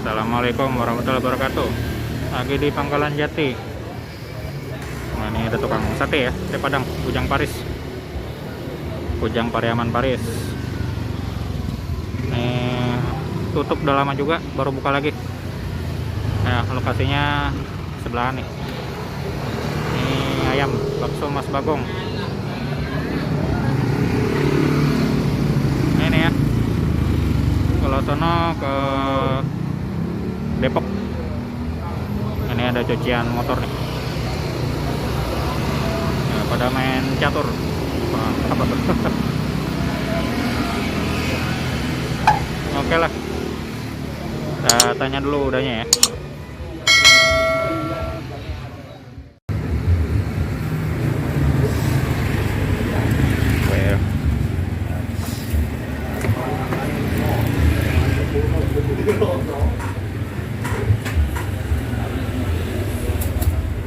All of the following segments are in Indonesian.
Assalamualaikum warahmatullahi wabarakatuh. Lagi di Pangkalan Jati. Nah, ini ada tukang sate ya, sate Padang, Kujang Paris. Kujang Pariaman Paris. Ini tutup udah lama juga, baru buka lagi. Nah, lokasinya sebelah nih. Ini ayam, bakso Mas Bagong. Ini ya. Kalau sono ke Depok. Ini ada cucian motor nih. Nah, pada main catur. Wah, apa tuh? Oke lah. Kita tanya dulu udahnya ya.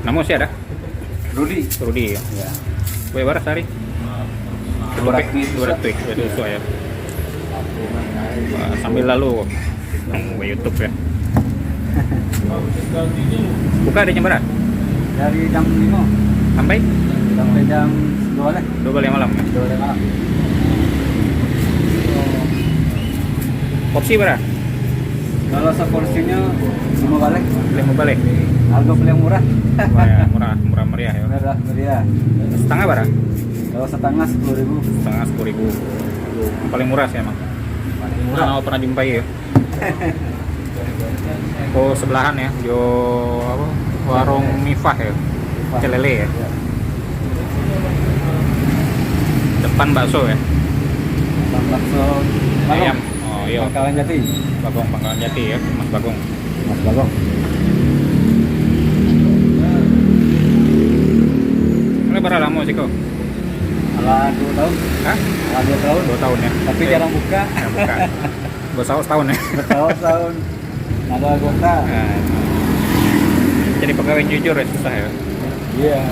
Namun sih ada Rudi ya. Kue baras hari 200 itu sesuai ya. Wah, sambil lalu gue YouTube ya. Buka di jam berapa? Dari jam 5 Sampai jam 2 lah. 12 malam ya? 2 malam. Opsi berapa? Kalau seporsinya 5 balik. 5 balik. Harga paling murah. Wah, ya, murah meriah ya. Murah meriah. Setengah berapa? Kalau setengah 10.000. Setengah 10.000. Paling murah sih emang. Paling murah. Nah, pernah jumpai ya. Oh, sebelahan ya. Jo apa? Warung Mifah ya. Celele ya. Depan bakso ya. Bakso Ayam. Oh iya. Pangkalan Jati. Bagong Pangkalan Jati ya, Mas Bagong. Mas Bagong. Ini berapa lama sih kau? Alah 2 tahun. Hah? Alah 2 tahun. 2 tahun ya. Tapi Oke. jarang buka. Jarang buka. Bersaus tahun ya. Bertahun-tahun. Ada anggota. Nah, jadi pegawai jujur ya susah ya. Iya.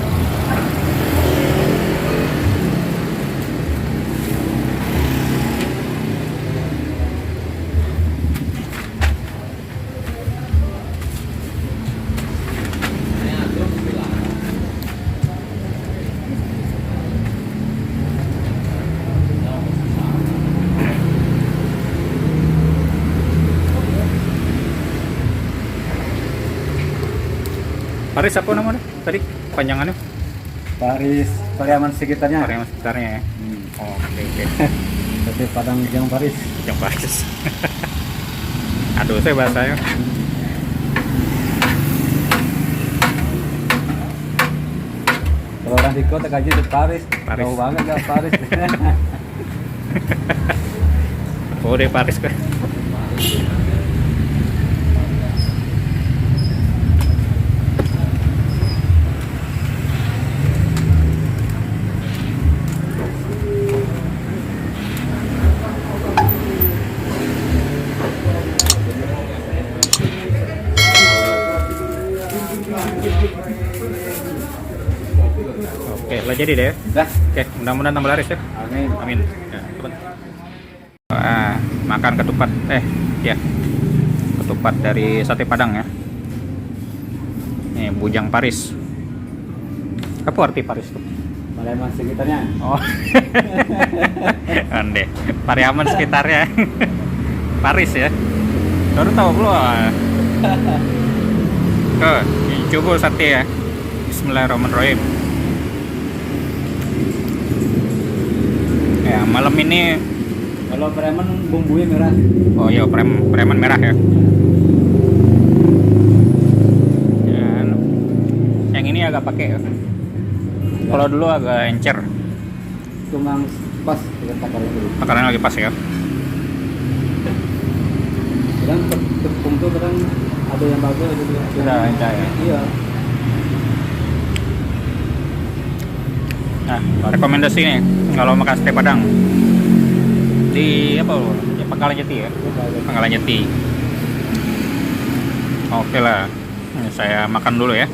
Paris apa namanya tadi? Panjangannya? Paris, Pariaman sekitarnya. Pariaman sekitarnya ya. Oh, oke. Tapi Padang Jang Paris. Yang Paris. Aduh, saya bahasanya. Kalau orang di kota kaji di Paris. Paris. Jauh banget gak Paris. Oh, dari Paris kan. Oke, lah jadi deh. Dah. Oke, mudah-mudahan tambah laris ya. Amin. Amin. Ya, teman. Makan ketupat. Ya. Ketupat dari sate Padang ya. Nih, Bujang Paris. Apa arti Paris tuh? Pariaman sekitarnya. Oh. Ande. Pariaman sekitarnya. Paris ya. Baru tahu belum? Coba sate ya. Bismillahirrahmanirrahim. Ya, malam ini. Kalau Pariaman bumbunya merah. Oh iya, preman merah ya. Dan yang ini agak pakai ya. Kalau dulu agak encer. Cuma pas dengan takarannya dulu. Takarannya lagi pas ya. Kadang tepung tuh kadang ada yang bagus ada yang Sudah encer ya. Iya. Nah, rekomendasi nih kalau makan sate Padang di apa? Ya, Pangkalan Jati ya. Pangkalan Jati. Oke lah. Ini saya makan dulu ya.